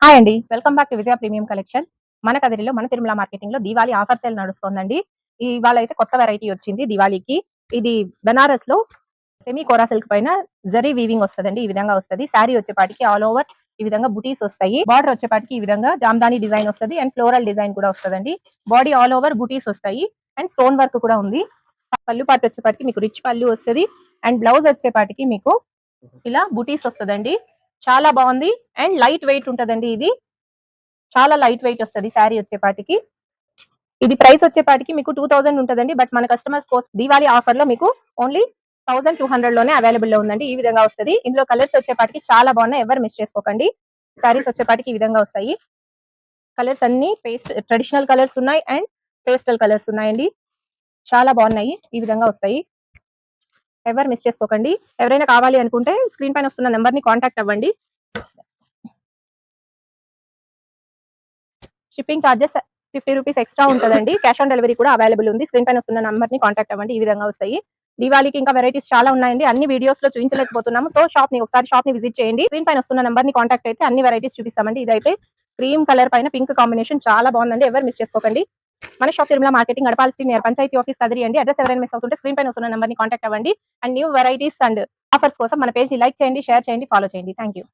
Hi అండి, welcome back to Vijaya premium collection. మన కదిరిలో మన తిరుమల మార్కెటింగ్ లో దివాళీ ఆఫర్ సేల్ నడుస్తోందండి. ఇవాళ అయితే కొత్త వెరైటీ వచ్చింది దివాళీకి. ఇది బనారస్ లో సెమీ కోరా సిల్క్ పైన జరీ వీవింగ్ వస్తుందండి. ఈ విధంగా వస్తుంది. శారీ వచ్చేపాటికి ఆల్ ఓవర్ ఈ విధంగా బుటీస్ వస్తాయి. బార్డర్ వచ్చేపాటికి ఈ విధంగా జామ్దాని డిజైన్ వస్తుంది అండ్ ఫ్లోరల్ డిజైన్ కూడా వస్తుందండి. బాడీ ఆల్ ఓవర్ బుటీస్ వస్తాయి అండ్ స్టోన్ వర్క్ కూడా ఉంది. పళ్ళు పాటు వచ్చేపాటికి మీకు రిచ్ పళ్ళు వస్తుంది అండ్ బ్లౌజ్ వచ్చేపాటికి మీకు ఇలా బుటీస్ వస్తుందండి. చాలా బాగుంది అండ్ లైట్ వెయిట్ ఉంటదండి. ఇది చాలా లైట్ వెయిట్ వస్తుంది శారీ వచ్చేపాటికి. ఇది ప్రైస్ వచ్చేపాటికి మీకు 2000 ఉంటదండి. బట్ మన కస్టమర్స్ కోసం దివాళీ ఆఫర్ లో మీకు ఓన్లీ 1200 లోనే అవైలబుల్ లో ఉందండి. ఈ విధంగా వస్తుంది. ఇందులో కలర్స్ వచ్చేపాటికి చాలా బాగున్నాయి, ఎవరు మిస్ చేసుకోకండి. శారీస్ వచ్చేపాటికి ఈ విధంగా వస్తాయి. కలర్స్ అన్ని పేస్ట్ ట్రెడిషనల్ కలర్స్ ఉన్నాయి అండ్ పేస్టల్ కలర్స్ ఉన్నాయండి. చాలా బాగున్నాయి, ఈ విధంగా వస్తాయి. ఎవరు మిస్ చేసుకోకండి. ఎవరైనా కావాలి అనుకుంటే స్క్రీన్ పైన వస్తున్న నెంబర్ ని కాంటాక్ట్ అవ్వండి. షిప్పింగ్ చార్జెస్ 50 రూపీస్ ఎక్స్ట్రా ఉంటుందండి. క్యాష్ ఆన్ డెలివరీ కూడా అవైలబుల్ ఉంది. స్క్రీన్ పైన వస్తున్న నంబర్ ని కాంటాక్ట్ అవ్వండి. ఈ విధంగా వస్తాయి. దివాళీకి ఇంకా వెరైటీస్ చాలా ఉన్నాయండి. అన్ని వీడియోస్ లో చూపించలేకపోతున్నాము. సో ఒకసారి షాప్ ని విజిట్ చేయండి. స్క్రీన్ పైన వస్తున్న నంబర్ ని కాంటాక్ట్ అయితే అన్ని వెరైటీస్ చూపిస్తామండి. ఇదైతే క్రీమ్ కలర్ పైన పింక్ కాంబినేషన్ చాలా బాగుందండి. ఎవరు మిస్ చేసుకోకండి. మన shop Tirumala marketing Gadapal street near panchayat office Kadiri అండి. అడ్రస్ ఎవరైనా మిస్ అవుతుంటే స్క్రీన్ పైన వస్తున్న నంబర్ ని కాంటాక్ట్ అవ్వండి. And new varieties and offers కోసం మన పేజ్ ని లైక్ చేయండి, షేర్ చేయండి, ఫాలో చేయండి. Thank you.